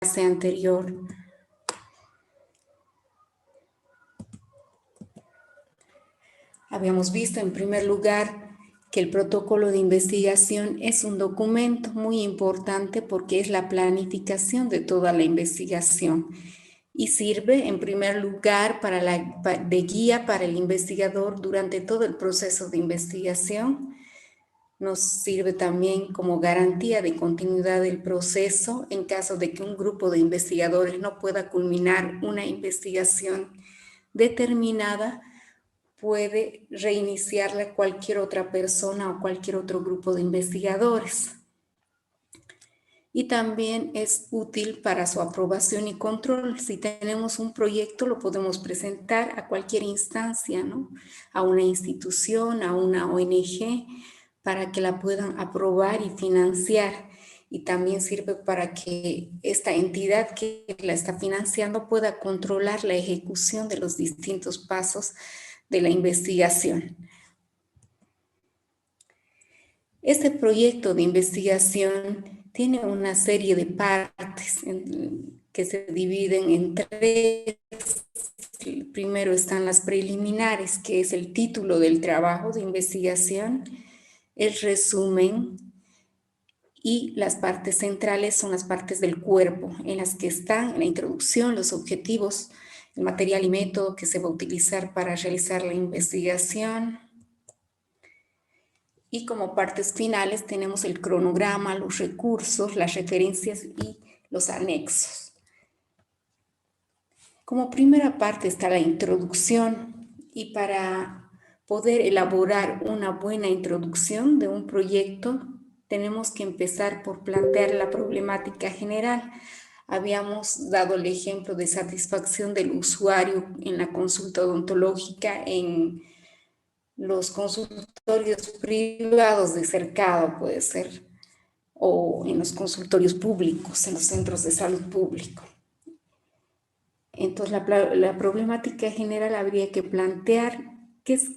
clase anterior. Habíamos visto en primer lugar que el protocolo de investigación es un documento muy importante porque es la planificación de toda la investigación y sirve en primer lugar de guía para el investigador durante todo el proceso de investigación. Nos sirve también como garantía de continuidad del proceso en caso de que un grupo de investigadores no pueda culminar una investigación determinada, puede reiniciarla cualquier otra persona o cualquier otro grupo de investigadores. Y también es útil para su aprobación y control. Si tenemos un proyecto, lo podemos presentar a cualquier instancia, ¿no? A una institución, a una ONG, para que la puedan aprobar y financiar. Y también sirve para que esta entidad que la está financiando pueda controlar la ejecución de los distintos pasos de la investigación. Este proyecto de investigación tiene una serie de partes que se dividen en tres. Primero están las preliminares, que es el título del trabajo de investigación, el resumen, y las partes centrales son las partes del cuerpo, en las que están la introducción, los objetivos, el material y método que se va a utilizar para realizar la investigación. Y como partes finales tenemos el cronograma, los recursos, las referencias y los anexos. Como primera parte está la introducción, y para poder elaborar una buena introducción de un proyecto tenemos que empezar por plantear la problemática general. Habíamos dado el ejemplo de satisfacción del usuario en la consulta odontológica, en los consultorios privados de cercado puede ser, o en los consultorios públicos, en los centros de salud público. Entonces la problemática general habría que plantear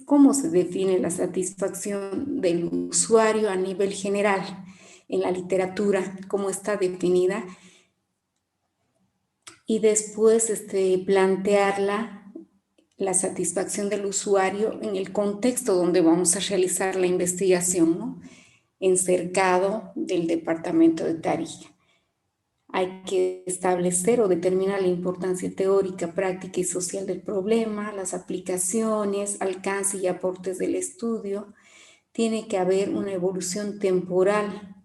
cómo se define la satisfacción del usuario a nivel general en la literatura, cómo está definida, y después plantearla, la satisfacción del usuario en el contexto donde vamos a realizar la investigación, ¿no? En cercado del departamento de Tarija. Hay que establecer o determinar la importancia teórica, práctica y social del problema, las aplicaciones, alcance y aportes del estudio. Tiene que haber una evolución temporal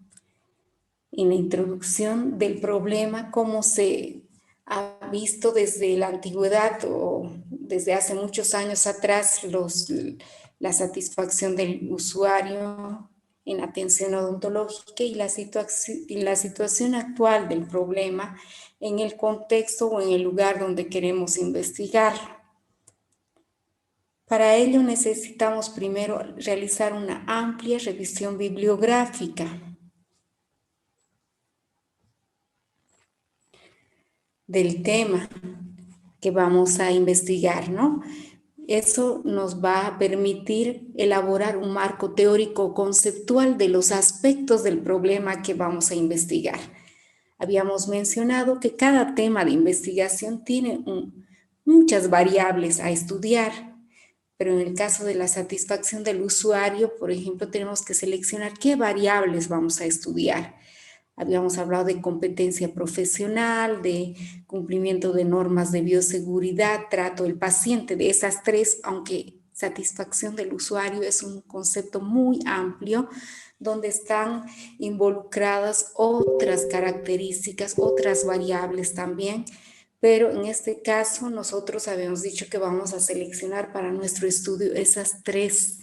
en la introducción del problema, cómo se ha visto desde la antigüedad o desde hace muchos años atrás la satisfacción del usuario en atención odontológica y la situación actual del problema en el contexto o en el lugar donde queremos investigar. Para ello necesitamos primero realizar una amplia revisión bibliográfica del tema que vamos a investigar, ¿no? Eso nos va a permitir elaborar un marco teórico conceptual de los aspectos del problema que vamos a investigar. Habíamos mencionado que cada tema de investigación tiene muchas variables a estudiar, pero en el caso de la satisfacción del usuario, por ejemplo, tenemos que seleccionar qué variables vamos a estudiar. Habíamos hablado de competencia profesional, de cumplimiento de normas de bioseguridad, trato del paciente, de esas tres, aunque satisfacción del usuario es un concepto muy amplio, donde están involucradas otras características, otras variables también, pero en este caso nosotros habíamos dicho que vamos a seleccionar para nuestro estudio esas tres.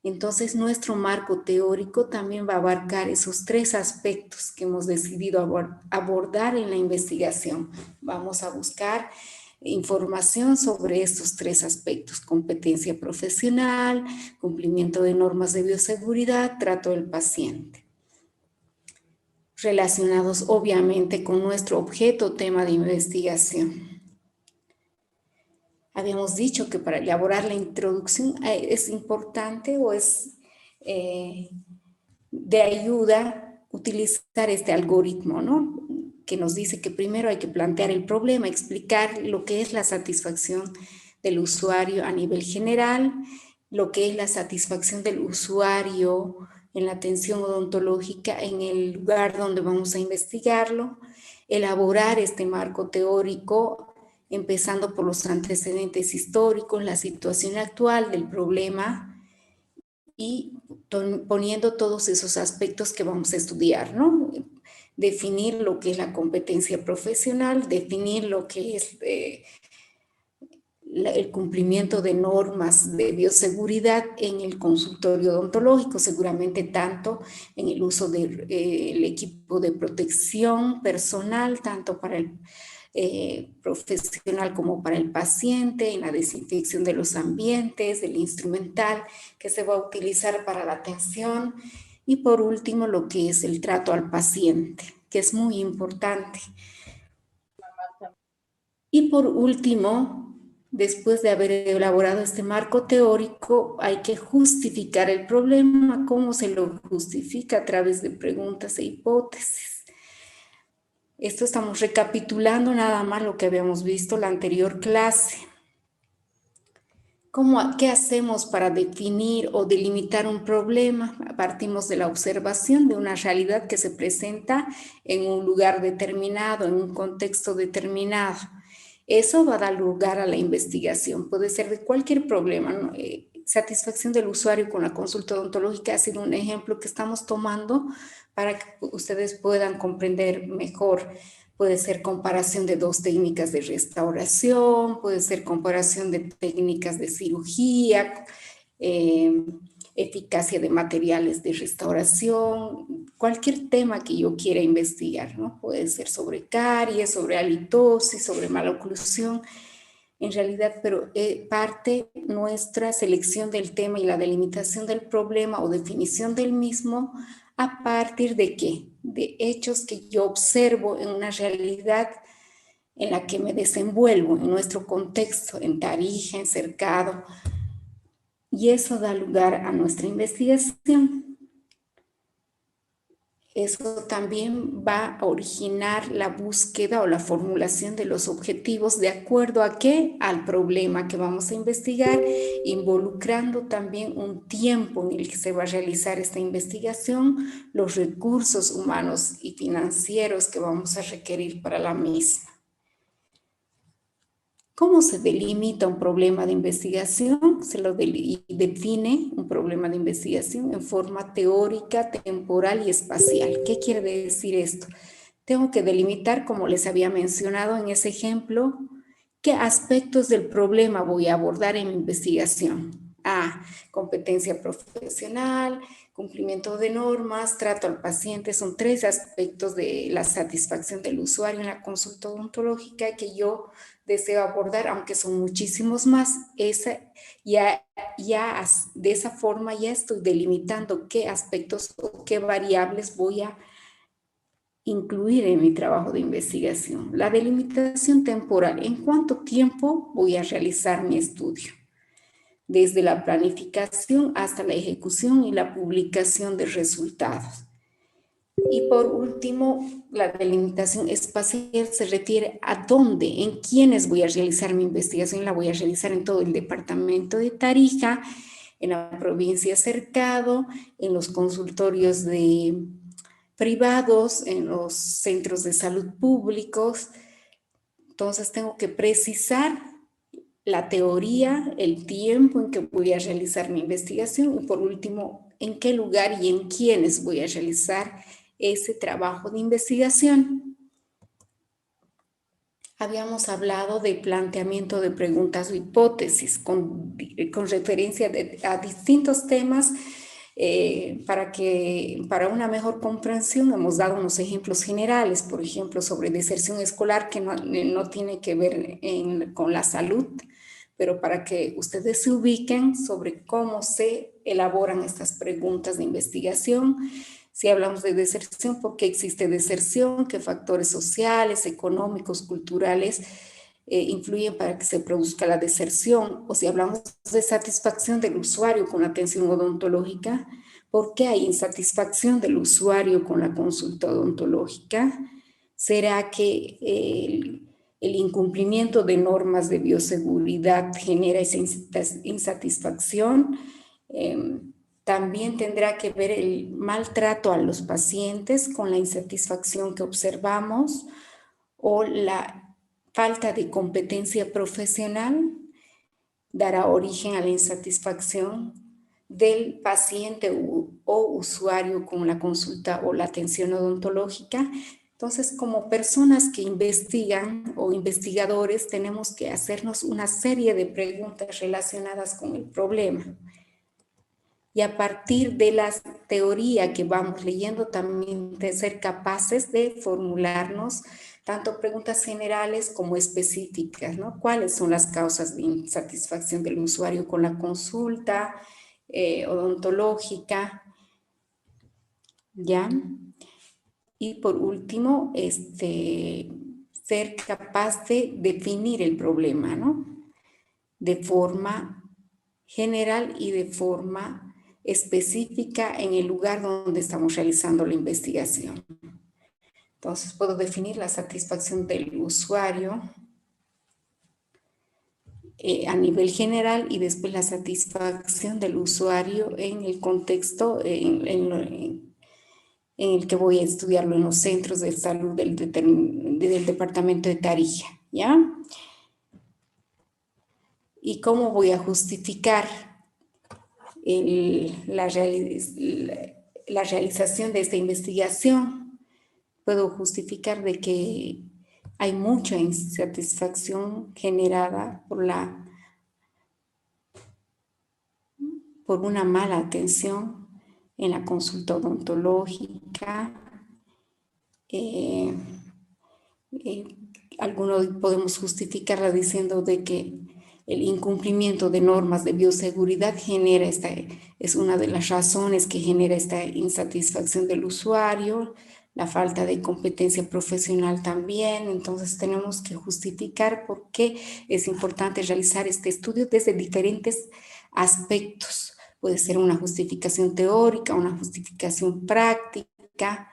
Entonces, nuestro marco teórico también va a abarcar esos tres aspectos que hemos decidido abordar en la investigación. Vamos a buscar información sobre estos tres aspectos: competencia profesional, cumplimiento de normas de bioseguridad, trato del paciente. Relacionados obviamente con nuestro objeto, tema de investigación. Habíamos dicho que para elaborar la introducción es importante o es de ayuda utilizar este algoritmo, ¿no? que nos dice que primero hay que plantear el problema, explicar lo que es la satisfacción del usuario a nivel general, lo que es la satisfacción del usuario en la atención odontológica en el lugar donde vamos a investigarlo, elaborar este marco teórico, empezando por los antecedentes históricos, la situación actual del problema y poniendo todos esos aspectos que vamos a estudiar, ¿no? Definir lo que es la competencia profesional, definir lo que es el cumplimiento de normas de bioseguridad en el consultorio odontológico, seguramente tanto en el uso del equipo de protección personal, tanto para el profesional como para el paciente, en la desinfección de los ambientes, del instrumental que se va a utilizar para la atención y por último lo que es el trato al paciente, que es muy importante. Y por último, después de haber elaborado este marco teórico, hay que justificar el problema. ¿Cómo se lo justifica? A través de preguntas e hipótesis. Esto estamos recapitulando nada más lo que habíamos visto en la anterior clase. ¿Qué hacemos para definir o delimitar un problema? Partimos de la observación de una realidad que se presenta en un lugar determinado, en un contexto determinado. Eso va a dar lugar a la investigación. Puede ser de cualquier problema, ¿no? Satisfacción del usuario con la consulta odontológica ha sido un ejemplo que estamos tomando para que ustedes puedan comprender mejor. Puede ser comparación de dos técnicas de restauración, puede ser comparación de técnicas de cirugía, eficacia de materiales de restauración, cualquier tema que yo quiera investigar, ¿no? Puede ser sobre caries, sobre halitosis, sobre maloclusión, en realidad, pero parte nuestra selección del tema y la delimitación del problema o definición del mismo a partir de qué? De hechos que yo observo en una realidad en la que me desenvuelvo, en nuestro contexto, en Tarija, en Cercado, y eso da lugar a nuestra investigación. Eso también va a originar la búsqueda o la formulación de los objetivos de acuerdo a qué, al problema que vamos a investigar, involucrando también un tiempo en el que se va a realizar esta investigación, los recursos humanos y financieros que vamos a requerir para la misma. ¿Cómo se delimita un problema de investigación? Se lo define un problema de investigación en forma teórica, temporal y espacial. ¿Qué quiere decir esto? Tengo que delimitar, como les había mencionado en ese ejemplo, qué aspectos del problema voy a abordar en mi investigación. Competencia profesional, cumplimiento de normas, trato al paciente, son 3 aspectos de la satisfacción del usuario en la consulta odontológica que yo deseo abordar, aunque son muchísimos más. Ya de esa forma ya estoy delimitando qué aspectos o qué variables voy a incluir en mi trabajo de investigación. La delimitación temporal, ¿en cuánto tiempo voy a realizar mi estudio? Desde la planificación hasta la ejecución y la publicación de resultados. Y por último, la delimitación espacial se refiere a dónde, en quiénes voy a realizar mi investigación. La voy a realizar en todo el departamento de Tarija, en la provincia Cercado, en los consultorios privados, en los centros de salud públicos. Entonces tengo que precisar la teoría, el tiempo en que voy a realizar mi investigación y por último, en qué lugar y en quiénes voy a realizar ese trabajo de investigación. Habíamos hablado de planteamiento de preguntas o hipótesis con referencia a distintos temas. Para una mejor comprensión hemos dado unos ejemplos generales, por ejemplo, sobre deserción escolar que no tiene que ver con la salud, pero para que ustedes se ubiquen sobre cómo se elaboran estas preguntas de investigación. Si hablamos de deserción, ¿por qué existe deserción? ¿Qué factores sociales, económicos, culturales influyen para que se produzca la deserción? O si hablamos de satisfacción del usuario con la atención odontológica, ¿por qué hay insatisfacción del usuario con la consulta odontológica? ¿Será que el incumplimiento de normas de bioseguridad genera esa insatisfacción? También tendrá que ver el maltrato a los pacientes con la insatisfacción que observamos o la falta de competencia profesional dará origen a la insatisfacción del paciente o usuario con la consulta o la atención odontológica. Entonces, como personas que investigan o investigadores, tenemos que hacernos una serie de preguntas relacionadas con el problema. Y a partir de la teoría que vamos leyendo, también de ser capaces de formularnos tanto preguntas generales como específicas, ¿no? ¿Cuáles son las causas de insatisfacción del usuario con la consulta odontológica? ¿Ya? Y por último, ser capaz de definir el problema, ¿no? De forma general y de forma específica en el lugar donde estamos realizando la investigación. Entonces, puedo definir la satisfacción del usuario a nivel general y después la satisfacción del usuario en el contexto en el que voy a estudiarlo en los centros de salud del departamento de Tarija, ¿ya? ¿Y cómo voy a justificar la realización de esta investigación? Puedo justificar de que hay mucha insatisfacción generada por una mala atención en la consulta odontológica. Algunos podemos justificarla diciendo de que el incumplimiento de normas de bioseguridad es una de las razones que genera esta insatisfacción del usuario, la falta de competencia profesional también. Entonces tenemos que justificar por qué es importante realizar este estudio desde diferentes aspectos. Puede ser una justificación teórica, una justificación práctica,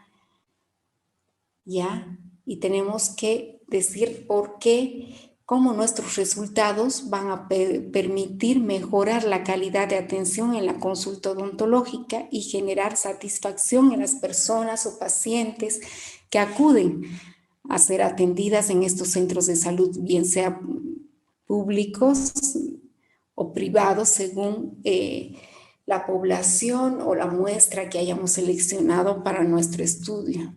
¿ya? Y tenemos que decir por qué, cómo nuestros resultados van a permitir mejorar la calidad de atención en la consulta odontológica y generar satisfacción en las personas o pacientes que acuden a ser atendidas en estos centros de salud, bien sea públicos o privados, según la población o la muestra que hayamos seleccionado para nuestro estudio.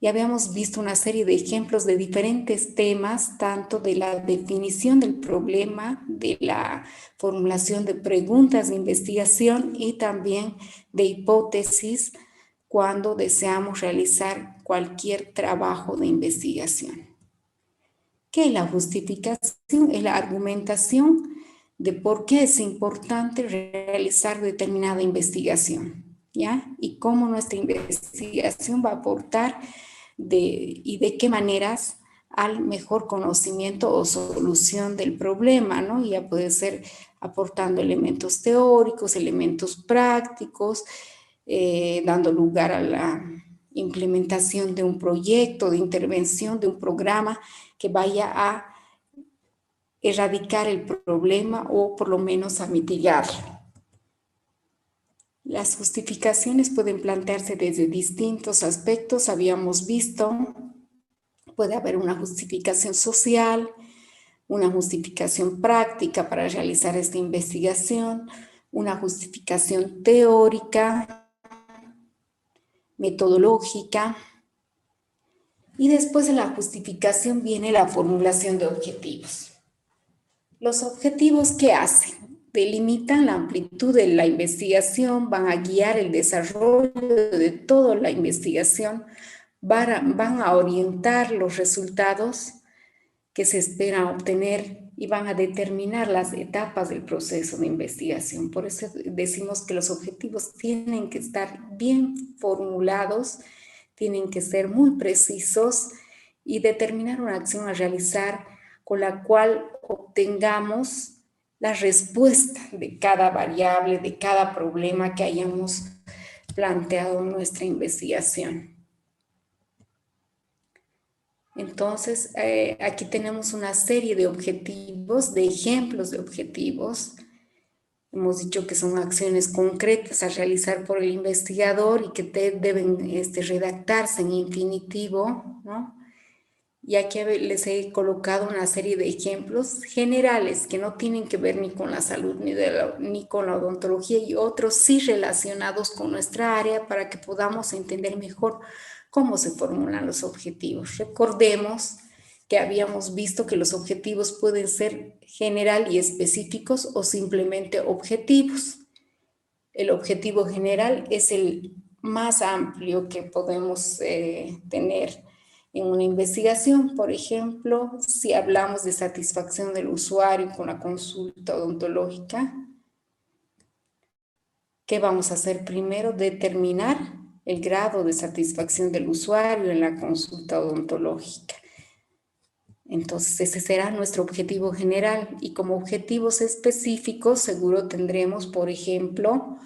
Ya habíamos visto una serie de ejemplos de diferentes temas, tanto de la definición del problema, de la formulación de preguntas de investigación y también de hipótesis cuando deseamos realizar cualquier trabajo de investigación. ¿Qué es la justificación? Es la argumentación de por qué es importante realizar determinada investigación, ¿ya? Y cómo nuestra investigación va a aportar y de qué maneras al mejor conocimiento o solución del problema, ¿no? Ya puede ser aportando elementos teóricos, elementos prácticos, dando lugar a la implementación de un proyecto de intervención, de un programa que vaya a erradicar el problema o por lo menos a mitigarlo. Las justificaciones pueden plantearse desde distintos aspectos. Habíamos visto, puede haber una justificación social, una justificación práctica para realizar esta investigación, una justificación teórica, metodológica, y después de la justificación viene la formulación de objetivos. Los objetivos, ¿qué hacen? Delimitan la amplitud de la investigación, van a guiar el desarrollo de toda la investigación, van a orientar los resultados que se esperan obtener y van a determinar las etapas del proceso de investigación. Por eso decimos que los objetivos tienen que estar bien formulados, tienen que ser muy precisos y determinar una acción a realizar con la cual obtengamos la respuesta de cada variable, de cada problema que hayamos planteado en nuestra investigación. Entonces, aquí tenemos una serie de objetivos, de ejemplos de objetivos. Hemos dicho que son acciones concretas a realizar por el investigador y que deben redactarse en infinitivo, ¿no? Y aquí les he colocado una serie de ejemplos generales que no tienen que ver ni con la salud ni con la odontología, y otros sí relacionados con nuestra área para que podamos entender mejor cómo se formulan los objetivos. Recordemos que habíamos visto que los objetivos pueden ser general y específicos o simplemente objetivos. El objetivo general es el más amplio que podemos tener en una investigación. Por ejemplo, si hablamos de satisfacción del usuario con la consulta odontológica, ¿qué vamos a hacer primero? Determinar el grado de satisfacción del usuario en la consulta odontológica. Entonces, ese será nuestro objetivo general. Y como objetivos específicos, seguro tendremos, por ejemplo,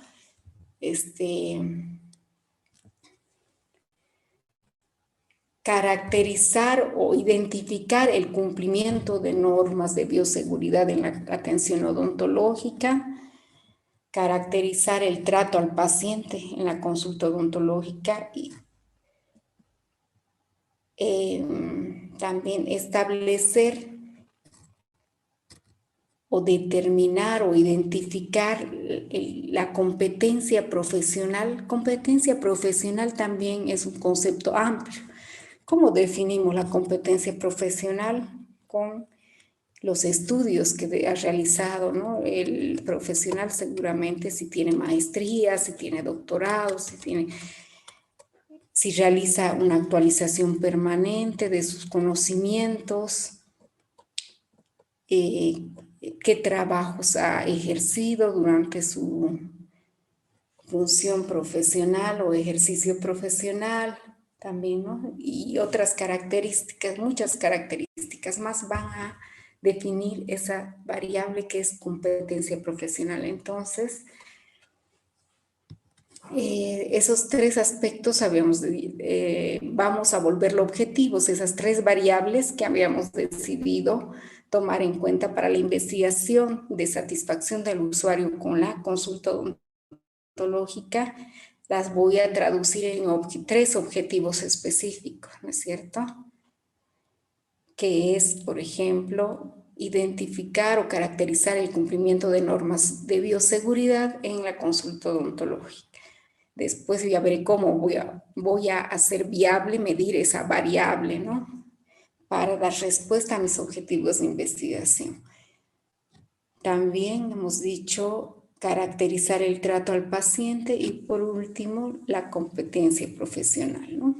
caracterizar o identificar el cumplimiento de normas de bioseguridad en la atención odontológica, caracterizar el trato al paciente en la consulta odontológica y también establecer o determinar o identificar la competencia profesional. Competencia profesional también es un concepto amplio. ¿Cómo definimos la competencia profesional? Con los estudios que ha realizado, ¿no? El profesional seguramente si tiene maestría, si tiene doctorado, si realiza una actualización permanente de sus conocimientos, qué trabajos ha ejercido durante su función profesional o ejercicio profesional también, ¿no? Y otras características, muchas características más van a definir esa variable que es competencia profesional. Entonces, esos tres aspectos vamos a volverlo objetivos, esas tres variables que habíamos decidido tomar en cuenta para la investigación de satisfacción del usuario con la consulta odontológica, las voy a traducir en tres objetivos específicos, ¿no es cierto? Que es, por ejemplo, identificar o caracterizar el cumplimiento de normas de bioseguridad en la consulta odontológica. Después ya veré cómo voy a hacer viable medir esa variable, ¿no? Para dar respuesta a mis objetivos de investigación. También hemos dicho caracterizar el trato al paciente y por último la competencia profesional, ¿no?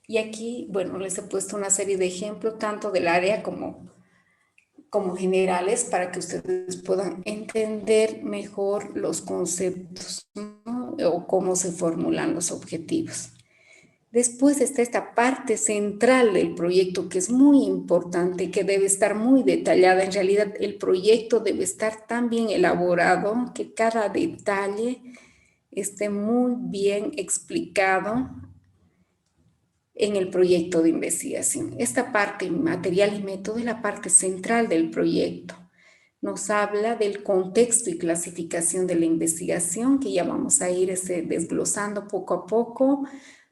Y aquí, bueno, les he puesto una serie de ejemplos tanto del área como generales para que ustedes puedan entender mejor los conceptos, ¿no? O cómo se formulan los objetivos. Después está esta parte central del proyecto que es muy importante, que debe estar muy detallada. En realidad, el proyecto debe estar tan bien elaborado que cada detalle esté muy bien explicado en el proyecto de investigación. Esta parte, material y método, es la parte central del proyecto. Nos habla del contexto y clasificación de la investigación, que ya vamos a ir desglosando poco a poco,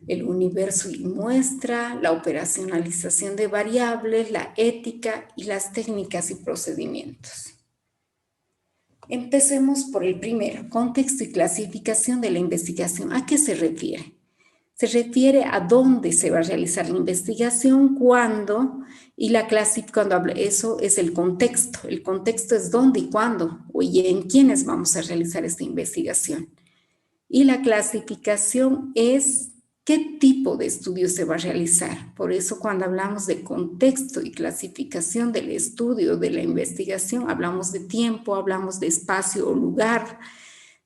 el universo y muestra, la operacionalización de variables, la ética y las técnicas y procedimientos. Empecemos por el primero, contexto y clasificación de la investigación. ¿A qué se refiere? Se refiere a dónde se va a realizar la investigación, cuándo, y cuando habla eso es el contexto. El contexto es dónde y cuándo, y en quiénes vamos a realizar esta investigación. Y la clasificación es qué tipo de estudio se va a realizar. Por eso cuando hablamos de contexto y clasificación del estudio, de la investigación, hablamos de tiempo, hablamos de espacio o lugar,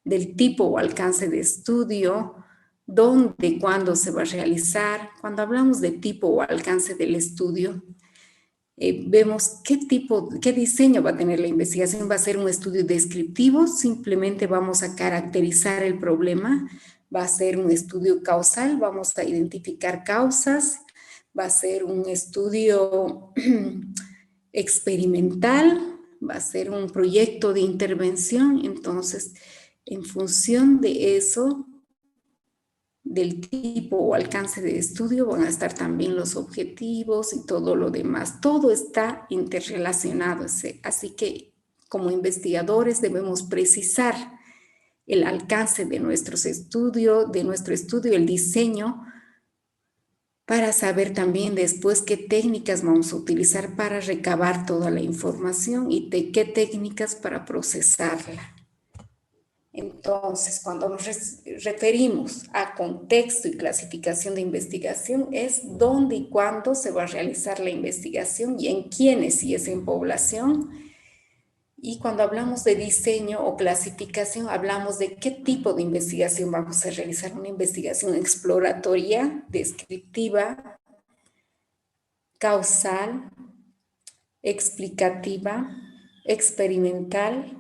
del tipo o alcance de estudio, dónde y cuándo se va a realizar. Cuando hablamos de tipo o alcance del estudio, vemos qué diseño va a tener la investigación. ¿Va a ser un estudio descriptivo? Simplemente vamos a caracterizar el problema. va a ser un estudio causal, vamos a identificar causas, va a ser un estudio experimental, va a ser un proyecto de intervención. Entonces, en función de eso, del tipo o alcance de estudio, van a estar también los objetivos y todo lo demás. Todo está interrelacionado, así que como investigadores debemos precisar el alcance de nuestro estudio, el diseño, para saber también después qué técnicas vamos a utilizar para recabar toda la información y qué técnicas para procesarla. Entonces, cuando nos referimos a contexto y clasificación de investigación, es dónde y cuándo se va a realizar la investigación y en quiénes, si es en población. Y cuando hablamos de diseño o clasificación, hablamos de qué tipo de investigación vamos a realizar. Una investigación exploratoria, descriptiva, causal, explicativa, experimental.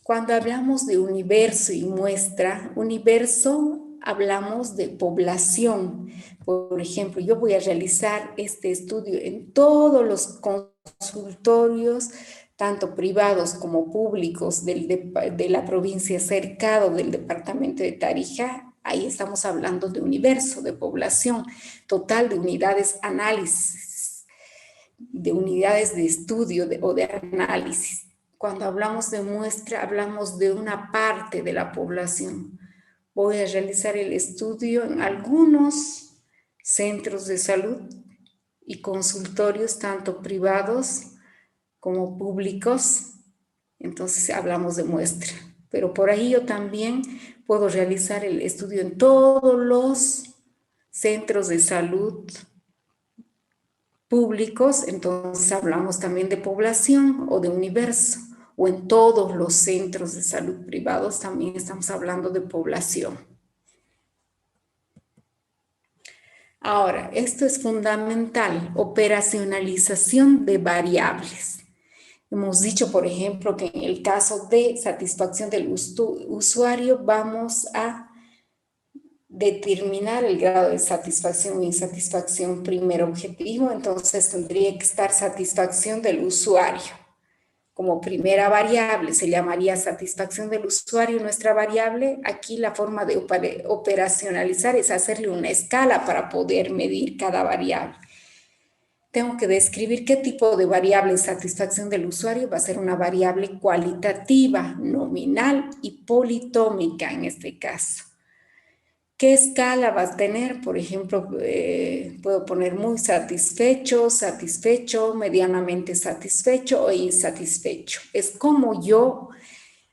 Cuando hablamos de universo y muestra, universo, hablamos de población. Por ejemplo, yo voy a realizar este estudio en todos los consultorios, tanto privados como públicos de la provincia cercado del departamento de Tarija. Ahí estamos hablando de universo, de población total, de unidades análisis, de unidades de estudio o de análisis. Cuando hablamos de muestra, hablamos de una parte de la población. Voy a realizar el estudio en algunos centros de salud y consultorios, tanto privados como públicos. Entonces hablamos de muestra. Pero por ahí yo también puedo realizar el estudio en todos los centros de salud públicos, entonces hablamos también de población o de universo, o en todos los centros de salud privados también estamos hablando de población. Ahora, esto es fundamental, operacionalización de variables. Hemos dicho, por ejemplo, que en el caso de satisfacción del usuario vamos a determinar el grado de satisfacción o insatisfacción, primer objetivo. Entonces tendría que estar satisfacción del usuario como primera variable, se llamaría satisfacción del usuario. Nuestra variable, aquí la forma de operacionalizar es hacerle una escala para poder medir cada variable. Tengo que describir qué tipo de variable de satisfacción del usuario. Va a ser una variable cualitativa, nominal y politómica en este caso. ¿Qué escala va a tener? Por ejemplo, puedo poner muy satisfecho, satisfecho, medianamente satisfecho o insatisfecho. Es como yo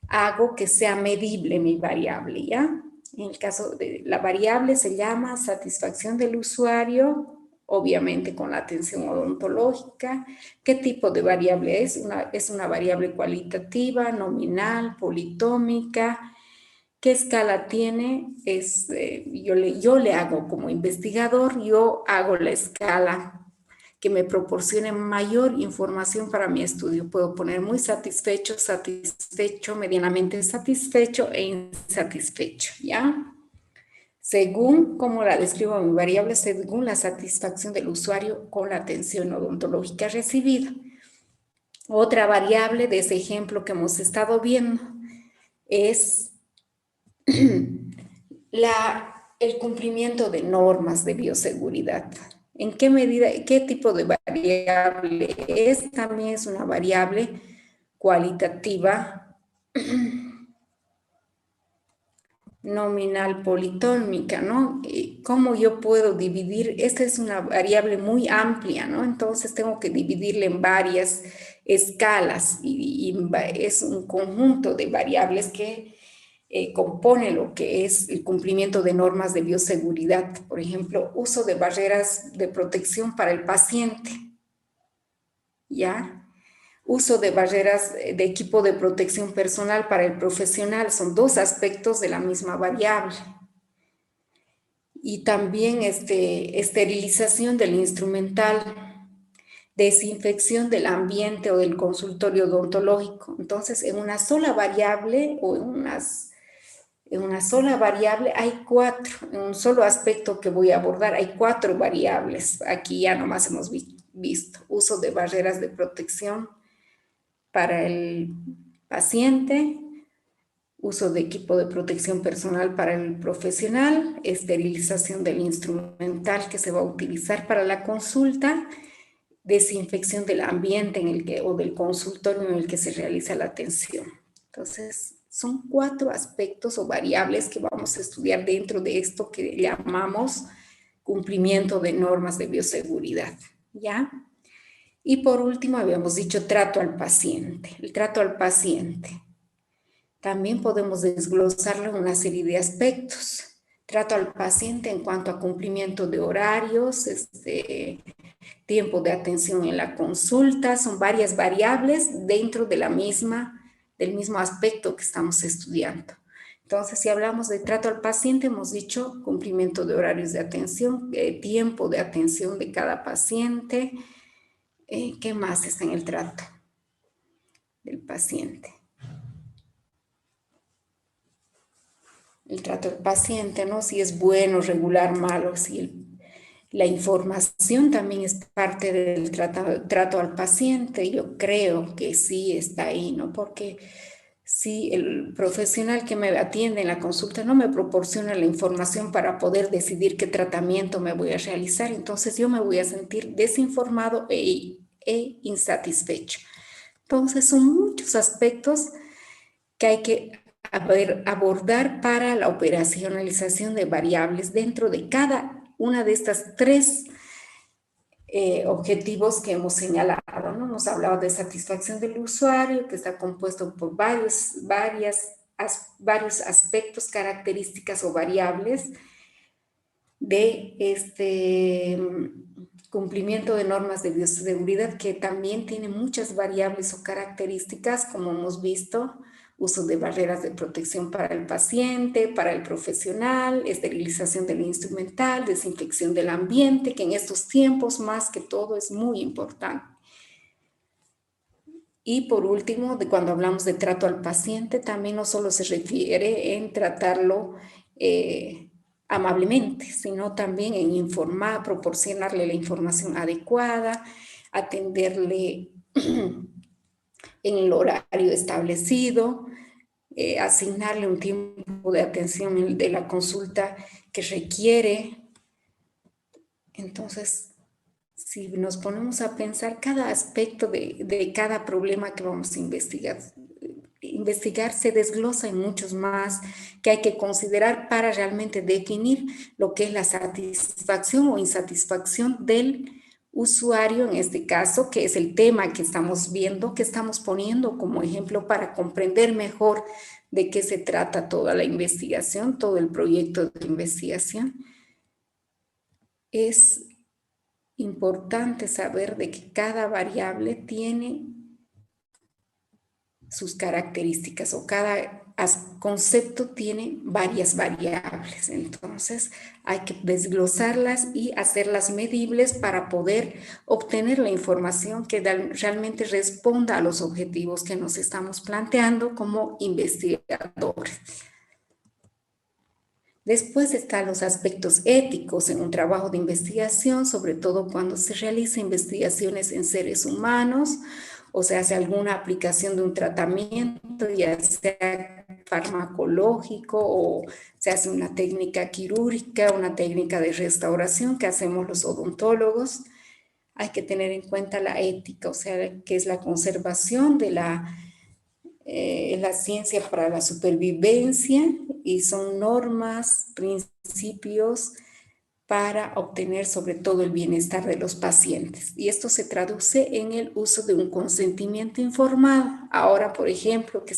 hago que sea medible mi variable, ¿ya? En el caso de la variable se llama satisfacción del usuario, obviamente con la atención odontológica. ¿Qué tipo de variable es? Es una variable cualitativa, nominal, politómica. ¿Qué escala tiene? Yo le hago como investigador, yo hago la escala que me proporcione mayor información para mi estudio. Puedo poner muy satisfecho, satisfecho, medianamente satisfecho e insatisfecho, ¿ya? Según cómo la describo mi variable, según la satisfacción del usuario con la atención odontológica recibida. Otra variable de ese ejemplo que hemos estado viendo es el cumplimiento de normas de bioseguridad. ¿En qué medida, qué tipo de variable es? También es una variable cualitativa, nominal, politómica, ¿no? ¿Cómo yo puedo dividir? Esta es una variable muy amplia, ¿no? Entonces tengo que dividirla en varias escalas y es un conjunto de variables que compone lo que es el cumplimiento de normas de bioseguridad. Por ejemplo, uso de barreras de protección para el paciente, ¿ya? Uso de barreras de equipo de protección personal para el profesional. Son dos aspectos de la misma variable. Y también esterilización del instrumental, desinfección del ambiente o del consultorio odontológico. Entonces, en una sola variable o en unas En una sola variable hay 4, en un solo aspecto que voy a abordar hay 4 variables. Aquí ya nomás hemos visto uso de barreras de protección para el paciente, uso de equipo de protección personal para el profesional, esterilización del instrumental que se va a utilizar para la consulta, desinfección del ambiente en el que, o del consultorio en el que se realiza la atención. Entonces, son 4 aspectos o variables que vamos a estudiar dentro de esto que llamamos cumplimiento de normas de bioseguridad, ¿ya? Y por último, habíamos dicho trato al paciente. El trato al paciente. También podemos desglosarlo en una serie de aspectos. Trato al paciente en cuanto a cumplimiento de horarios, tiempo de atención en la consulta, son varias variables dentro de del mismo aspecto que estamos estudiando. Entonces, si hablamos de trato al paciente, hemos dicho cumplimiento de horarios de atención, tiempo de atención de cada paciente. ¿Qué más está en el trato del paciente? El trato del paciente, ¿no? Si es bueno, regular, malo, si la información también es parte del trato al paciente. Yo creo que sí está ahí, ¿no? Porque si el profesional que me atiende en la consulta no me proporciona la información para poder decidir qué tratamiento me voy a realizar, entonces yo me voy a sentir desinformado e insatisfecho. Entonces son muchos aspectos que hay que abordar para la operacionalización de variables dentro de cada una de estas 3 objetivos que hemos señalado, ¿no? Hemos hablado de satisfacción del usuario, que está compuesto por varios aspectos, características o variables de cumplimiento de normas de bioseguridad, que también tiene muchas variables o características, como hemos visto, uso de barreras de protección para el paciente, para el profesional, esterilización del instrumental, desinfección del ambiente, que en estos tiempos más que todo es muy importante. Y por último, cuando hablamos de trato al paciente, también no solo se refiere en tratarlo amablemente, sino también en informar, proporcionarle la información adecuada, atenderle en el horario establecido, asignarle un tiempo de atención de la consulta que requiere. Entonces, si nos ponemos a pensar cada aspecto de cada problema que vamos a investigar se desglosa en muchos más que hay que considerar para realmente definir lo que es la satisfacción o insatisfacción del usuario, en este caso, que es el tema que estamos viendo, que estamos poniendo como ejemplo para comprender mejor de qué se trata toda la investigación, todo el proyecto de investigación. Es importante saber de que cada variable tiene sus características o cada concepto tiene varias variables. Entonces hay que desglosarlas y hacerlas medibles para poder obtener la información que realmente responda a los objetivos que nos estamos planteando como investigadores. Después están los aspectos éticos en un trabajo de investigación, sobre todo cuando se realiza investigaciones en seres humanos o se hace alguna aplicación de un tratamiento, ya sea farmacológico o se hace una técnica quirúrgica, una técnica de restauración que hacemos los odontólogos. Hay que tener en cuenta la ética, o sea, que es la conservación de la ciencia para la supervivencia y son normas, principios para obtener sobre todo el bienestar de los pacientes. Y esto se traduce en el uso de un consentimiento informado. Ahora, por ejemplo, que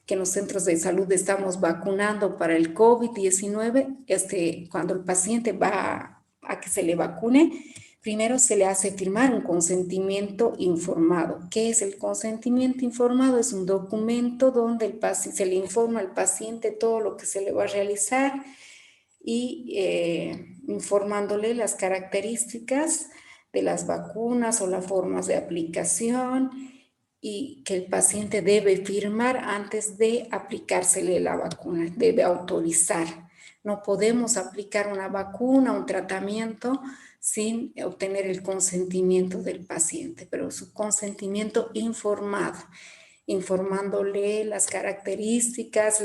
en los centros de salud estamos vacunando para el COVID-19, cuando el paciente va a que se le vacune, primero se le hace firmar un consentimiento informado. ¿Qué es el consentimiento informado? Es un documento donde se le informa al paciente todo lo que se le va a realizar y informándole las características de las vacunas o las formas de aplicación y que el paciente debe firmar antes de aplicársele la vacuna, debe autorizar. No podemos aplicar una vacuna, un tratamiento, sin obtener el consentimiento del paciente, pero su consentimiento informado, informándole las características,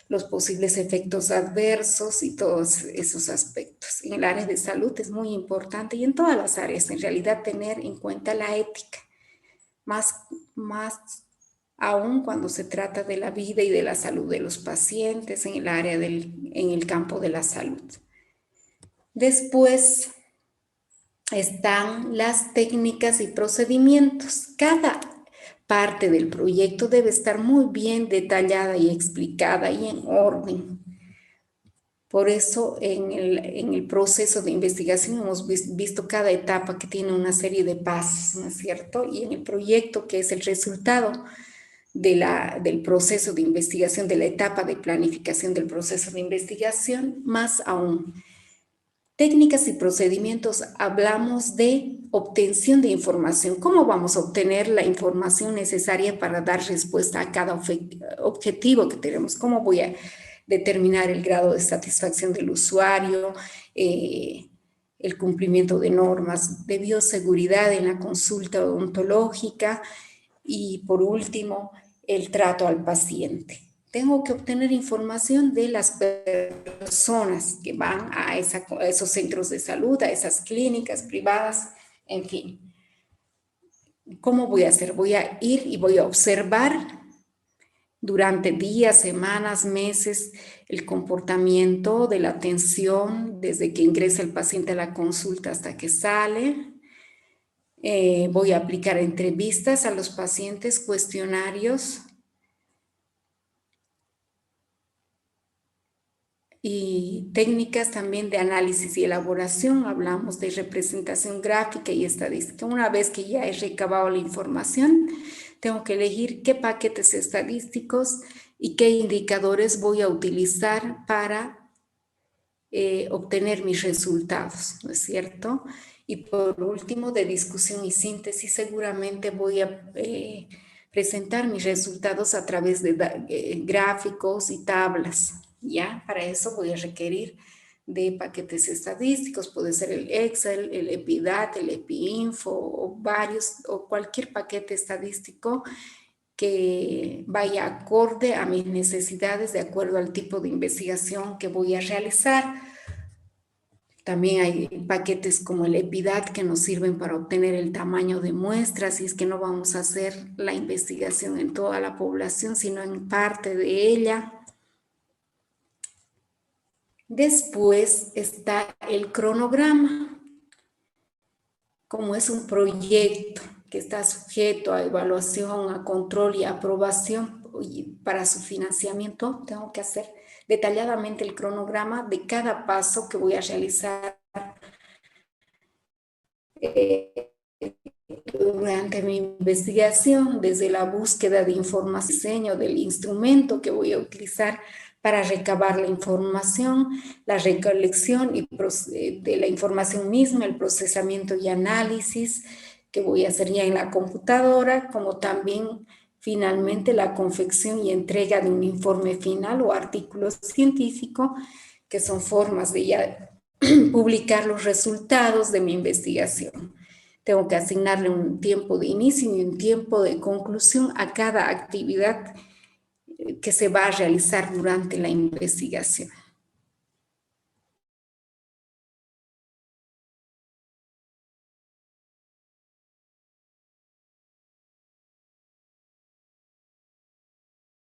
los posibles efectos adversos y todos esos aspectos. En el área de salud es muy importante y en todas las áreas, en realidad, tener en cuenta la ética, más aún cuando se trata de la vida y de la salud de los pacientes en el área en el campo de la salud. Después están las técnicas y procedimientos. Cada parte del proyecto debe estar muy bien detallada y explicada y en orden. Por eso en el proceso de investigación hemos visto cada etapa que tiene una serie de pasos, ¿no es cierto? Y en el proyecto, que es el resultado del proceso de investigación, de la etapa de planificación del proceso de investigación, más aún. Técnicas y procedimientos, hablamos de obtención de información. ¿Cómo vamos a obtener la información necesaria para dar respuesta a cada objetivo que tenemos? ¿Cómo voy a determinar el grado de satisfacción del usuario, el cumplimiento de normas de bioseguridad en la consulta odontológica y, por último, el trato al paciente? Tengo que obtener información de las personas que van a esos centros de salud, a esas clínicas privadas, en fin. ¿Cómo voy a hacer? Voy a ir y voy a observar durante días, semanas, meses, el comportamiento de la atención desde que ingresa el paciente a la consulta hasta que sale. Voy a aplicar entrevistas a los pacientes, cuestionarios y técnicas también de análisis y elaboración. Hablamos de representación gráfica y estadística. Una vez que ya he recabado la información, tengo que elegir qué paquetes estadísticos y qué indicadores voy a utilizar para obtener mis resultados, ¿no es cierto? Y por último, de discusión y síntesis, seguramente voy a presentar mis resultados a través de gráficos y tablas, ¿ya? Para eso voy a requerir de paquetes estadísticos, puede ser el Excel, el EpiData, el EpiInfo o varios, o cualquier paquete estadístico que vaya acorde a mis necesidades de acuerdo al tipo de investigación que voy a realizar. También hay paquetes como el EpiData que nos sirven para obtener el tamaño de muestras, si es que no vamos a hacer la investigación en toda la población, sino en parte de ella. Después está el cronograma. Como es un proyecto que está sujeto a evaluación, a control y a aprobación, y para su financiamiento tengo que hacer detalladamente el cronograma de cada paso que voy a realizar durante mi investigación, desde la búsqueda de información, diseño del instrumento que voy a utilizar para recabar la información, la recolección de la información misma, el procesamiento y análisis que voy a hacer ya en la computadora, como también finalmente la confección y entrega de un informe final o artículo científico, que son formas de ya publicar los resultados de mi investigación. Tengo que asignarle un tiempo de inicio y un tiempo de conclusión a cada actividad que se va a realizar durante la investigación.